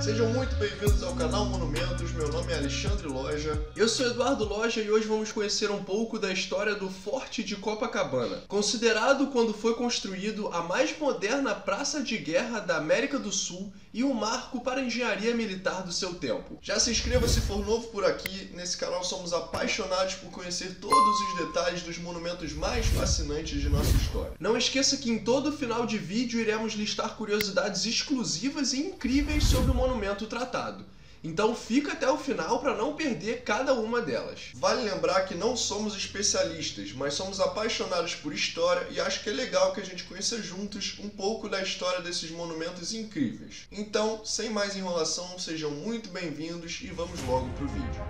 Sejam muito bem-vindos ao canal Monumentos, meu nome é Alexandre Loja. Eu sou Eduardo Loja e hoje vamos conhecer um pouco da história do Forte de Copacabana, considerado quando foi construído a mais moderna praça de guerra da América do Sul e um marco para a engenharia militar do seu tempo. Já se inscreva se for novo por aqui, nesse canal somos apaixonados por conhecer todos os detalhes dos monumentos mais fascinantes de nossa história. Não esqueça que em todo final de vídeo iremos listar curiosidades exclusivas e incríveis sobre o monumento tratado. Então fica até o final para não perder cada uma delas. Vale lembrar que não somos especialistas, mas somos apaixonados por história e acho que é legal que a gente conheça juntos um pouco da história desses monumentos incríveis. Então, sem mais enrolação, sejam muito bem-vindos e vamos logo pro vídeo.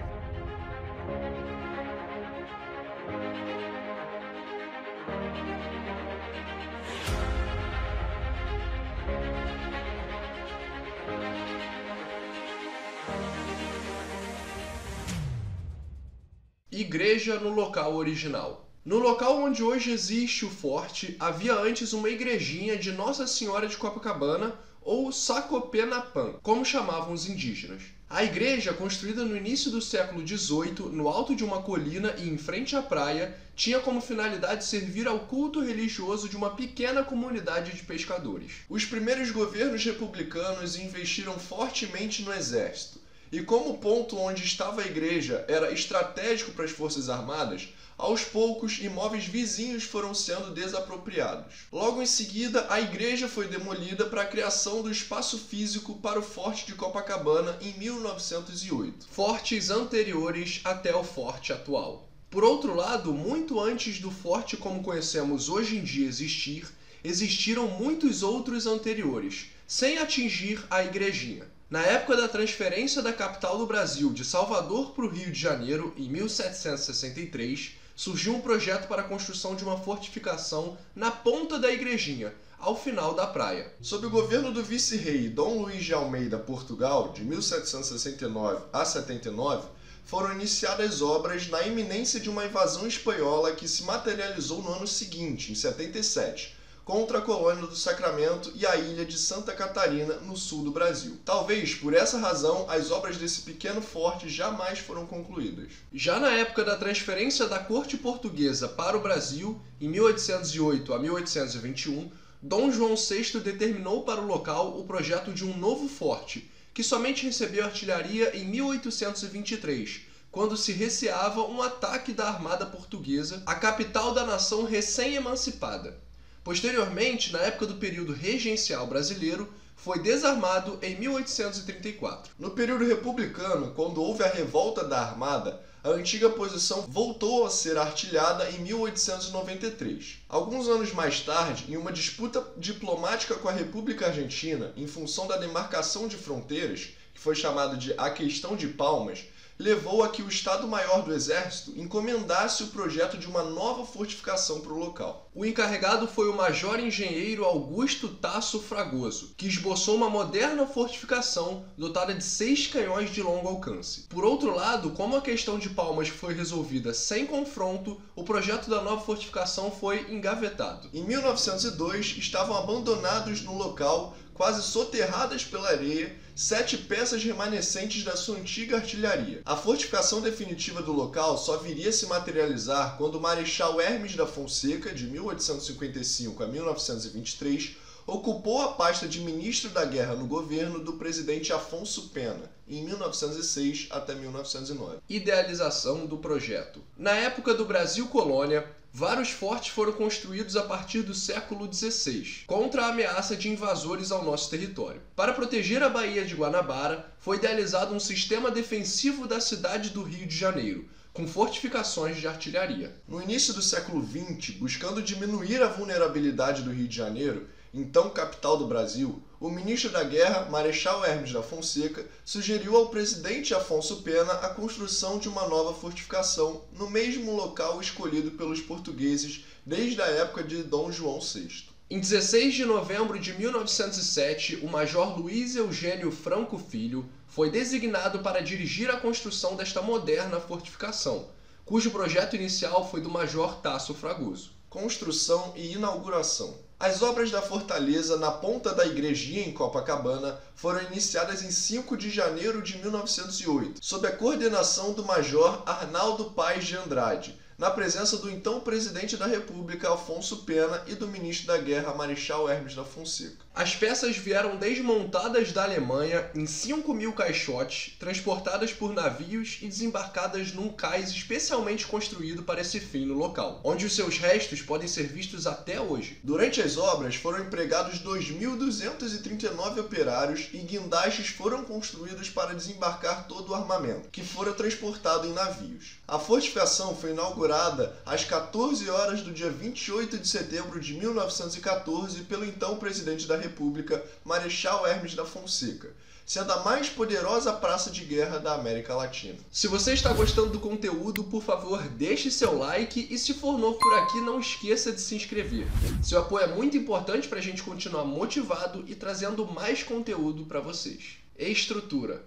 Igreja no local original. No local onde hoje existe o forte, havia antes uma igrejinha de Nossa Senhora de Copacabana, ou Sacopenapan, como chamavam os indígenas. A igreja, construída no início do século XVIII, no alto de uma colina e em frente à praia, tinha como finalidade servir ao culto religioso de uma pequena comunidade de pescadores. Os primeiros governos republicanos investiram fortemente no exército. E como o ponto onde estava a igreja era estratégico para as forças armadas, aos poucos imóveis vizinhos foram sendo desapropriados. Logo em seguida, a igreja foi demolida para a criação do espaço físico para o Forte de Copacabana em 1908. Fortes anteriores até o forte atual. Por outro lado, muito antes do forte como conhecemos hoje em dia existir, existiram muitos outros anteriores, sem atingir a igrejinha. Na época da transferência da capital do Brasil de Salvador para o Rio de Janeiro, em 1763, surgiu um projeto para a construção de uma fortificação na ponta da igrejinha, ao final da praia. Sob o governo do vice-rei Dom Luís de Almeida Portugal, de 1769 a 79, foram iniciadas obras na iminência de uma invasão espanhola que se materializou no ano seguinte, em 77, contra a colônia do Sacramento e a ilha de Santa Catarina, no sul do Brasil. Talvez, por essa razão, as obras desse pequeno forte jamais foram concluídas. Já na época da transferência da corte portuguesa para o Brasil, em 1808 a 1821, Dom João VI determinou para o local o projeto de um novo forte, que somente recebeu artilharia em 1823, quando se receava um ataque da armada portuguesa à capital da nação recém-emancipada. Posteriormente, na época do período regencial brasileiro, foi desarmado em 1834. No período republicano, quando houve a revolta da Armada, a antiga posição voltou a ser artilhada em 1893. Alguns anos mais tarde, em uma disputa diplomática com a República Argentina, em função da demarcação de fronteiras, que foi chamada de A Questão de Palmas, levou a que o Estado-Maior do Exército encomendasse o projeto de uma nova fortificação para o local. O encarregado foi o Major Engenheiro Augusto Tasso Fragoso, que esboçou uma moderna fortificação dotada de 6 canhões de longo alcance. Por outro lado, como a questão de Palmas foi resolvida sem confronto, o projeto da nova fortificação foi engavetado. Em 1902, estavam abandonados no local, quase soterradas pela areia, 7 peças remanescentes da sua antiga artilharia. A fortificação definitiva do local só viria a se materializar quando o Marechal Hermes da Fonseca, de 1855 a 1923, ocupou a pasta de ministro da Guerra no governo do presidente Afonso Pena, em 1906 até 1909. Idealização do projeto. Na época do Brasil Colônia, vários fortes foram construídos a partir do século XVI, contra a ameaça de invasores ao nosso território. Para proteger a Baía de Guanabara, foi idealizado um sistema defensivo da cidade do Rio de Janeiro, com fortificações de artilharia. No início do século XX, buscando diminuir a vulnerabilidade do Rio de Janeiro, então capital do Brasil, o ministro da Guerra, Marechal Hermes da Fonseca, sugeriu ao presidente Afonso Pena a construção de uma nova fortificação no mesmo local escolhido pelos portugueses desde a época de Dom João VI. Em 16 de novembro de 1907, o Major Luiz Eugênio Franco Filho foi designado para dirigir a construção desta moderna fortificação, cujo projeto inicial foi do Major Tasso Fragoso. Construção e inauguração. As obras da fortaleza na ponta da igrejinha em Copacabana foram iniciadas em 5 de janeiro de 1908, sob a coordenação do Major Arnaldo Paes de Andrade, na presença do então presidente da República, Afonso Pena, e do ministro da Guerra, Marechal Hermes da Fonseca. As peças vieram desmontadas da Alemanha em 5.000 caixotes, transportadas por navios e desembarcadas num cais especialmente construído para esse fim no local, onde os seus restos podem ser vistos até hoje. Durante as obras foram empregados 2.239 operários e guindastes foram construídos para desembarcar todo o armamento, que fora transportado em navios. A fortificação foi inaugurada às 14 horas do dia 28 de setembro de 1914 pelo então presidente da República, Marechal Hermes da Fonseca, sendo a mais poderosa praça de guerra da América Latina. Se você está gostando do conteúdo, por favor, deixe seu like e se for novo por aqui, não esqueça de se inscrever. Seu apoio é muito importante para a gente continuar motivado e trazendo mais conteúdo para vocês. Estrutura.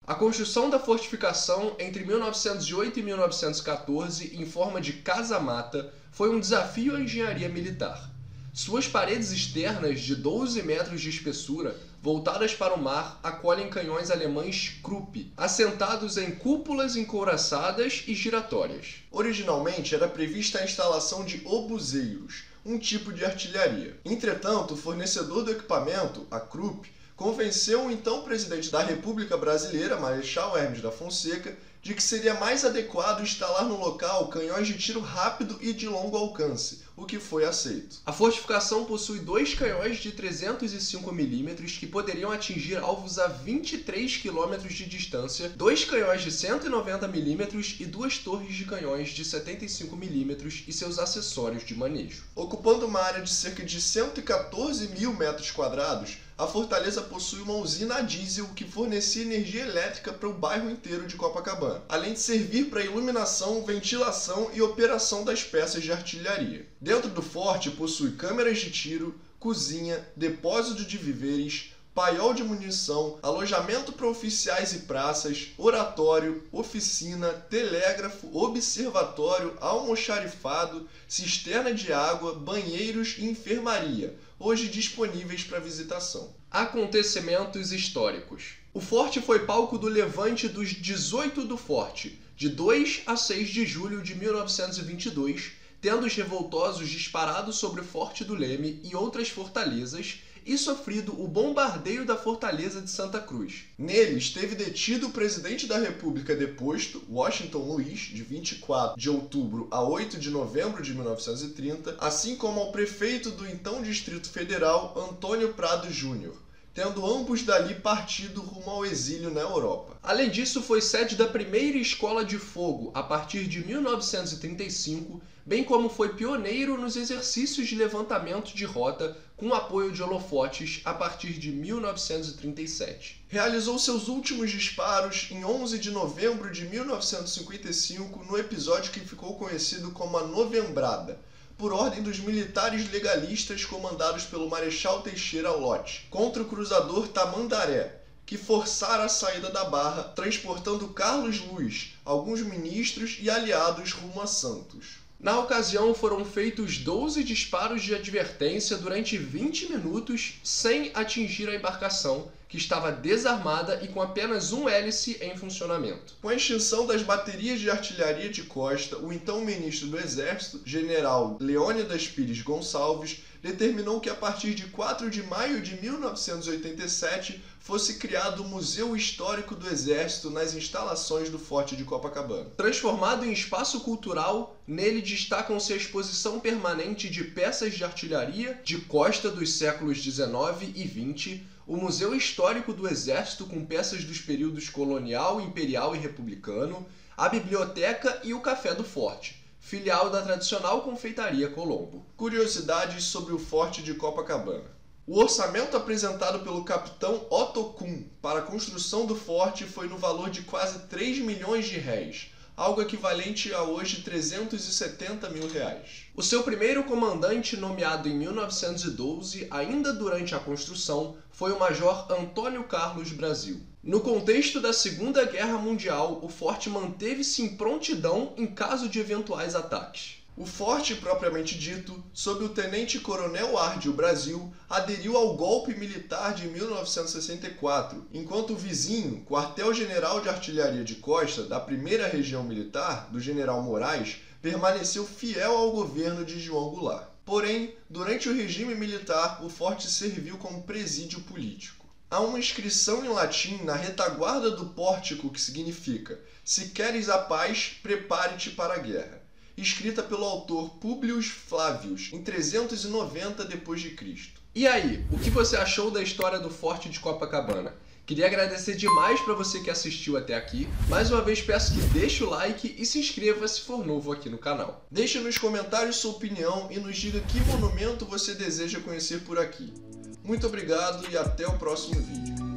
A construção da fortificação entre 1908 e 1914, em forma de casa-mata, foi um desafio à engenharia militar. Suas paredes externas, de 12 metros de espessura, voltadas para o mar, acolhem canhões alemães Krupp, assentados em cúpulas encouraçadas e giratórias. Originalmente era prevista a instalação de obuseiros, um tipo de artilharia. Entretanto, o fornecedor do equipamento, a Krupp, convenceu o então presidente da República Brasileira, Marechal Hermes da Fonseca, de que seria mais adequado instalar no local canhões de tiro rápido e de longo alcance, o que foi aceito. A fortificação possui 2 canhões de 305 mm que poderiam atingir alvos a 23 km de distância, 2 canhões de 190 mm e 2 torres de canhões de 75 mm e seus acessórios de manejo. Ocupando uma área de cerca de 114 mil metros quadrados, a fortaleza possui uma usina a diesel que fornecia energia elétrica para o bairro inteiro de Copacabana, além de servir para iluminação, ventilação e operação das peças de artilharia. Dentro do forte possui câmeras de tiro, cozinha, depósito de víveres, paiol de munição, alojamento para oficiais e praças, oratório, oficina, telégrafo, observatório, almoxarifado, cisterna de água, banheiros e enfermaria, hoje disponíveis para visitação. Acontecimentos históricos. O forte foi palco do levante dos 18 do Forte, de 2 a 6 de julho de 1922, tendo os revoltosos disparado sobre o Forte do Leme e outras fortalezas e sofrido o bombardeio da fortaleza de Santa Cruz. Nele esteve detido o presidente da República deposto, Washington Luiz, de 24 de outubro a 8 de novembro de 1930, assim como ao prefeito do então Distrito Federal, Antônio Prado Júnior, tendo ambos dali partido rumo ao exílio na Europa. Além disso, foi sede da primeira escola de fogo a partir de 1935, bem como foi pioneiro nos exercícios de levantamento de rota com apoio de holofotes a partir de 1937. Realizou seus últimos disparos em 11 de novembro de 1955 no episódio que ficou conhecido como a Novembrada, por ordem dos militares legalistas comandados pelo Marechal Teixeira Lott, contra o cruzador Tamandaré, que forçara a saída da Barra, transportando Carlos Luz, alguns ministros e aliados rumo a Santos. Na ocasião, foram feitos 12 disparos de advertência durante 20 minutos sem atingir a embarcação, que estava desarmada e com apenas um hélice em funcionamento. Com a extinção das baterias de artilharia de costa, o então ministro do Exército, general Leônidas Pires Gonçalves, determinou que a partir de 4 de maio de 1987 fosse criado o Museu Histórico do Exército nas instalações do Forte de Copacabana. Transformado em espaço cultural, nele destacam-se a exposição permanente de peças de artilharia de costa dos séculos XIX e XX, o Museu Histórico do Exército com peças dos períodos colonial, imperial e republicano, a biblioteca e o Café do Forte, filial da tradicional confeitaria Colombo. Curiosidades sobre o Forte de Copacabana. O orçamento apresentado pelo capitão Otto Kuhn para a construção do forte foi no valor de quase 3 milhões de réis, algo equivalente a hoje 370 mil reais. O seu primeiro comandante, nomeado em 1912, ainda durante a construção, foi o Major Antônio Carlos Brasil. No contexto da Segunda Guerra Mundial, o forte manteve-se em prontidão em caso de eventuais ataques. O forte propriamente dito, sob o tenente-coronel Árdio Brasil, aderiu ao golpe militar de 1964, enquanto o vizinho, quartel-general de artilharia de costa da 1ª Região Militar, do general Moraes, permaneceu fiel ao governo de João Goulart. Porém, durante o regime militar, o forte serviu como presídio político. Há uma inscrição em latim na retaguarda do pórtico que significa: "Se queres a paz, prepare-te para a guerra", escrita pelo autor Publius Flavius em 390 d.C. E aí, o que você achou da história do Forte de Copacabana? Queria agradecer demais para você que assistiu até aqui. Mais uma vez peço que deixe o like e se inscreva se for novo aqui no canal. Deixe nos comentários sua opinião e nos diga que monumento você deseja conhecer por aqui. Muito obrigado e até o próximo vídeo.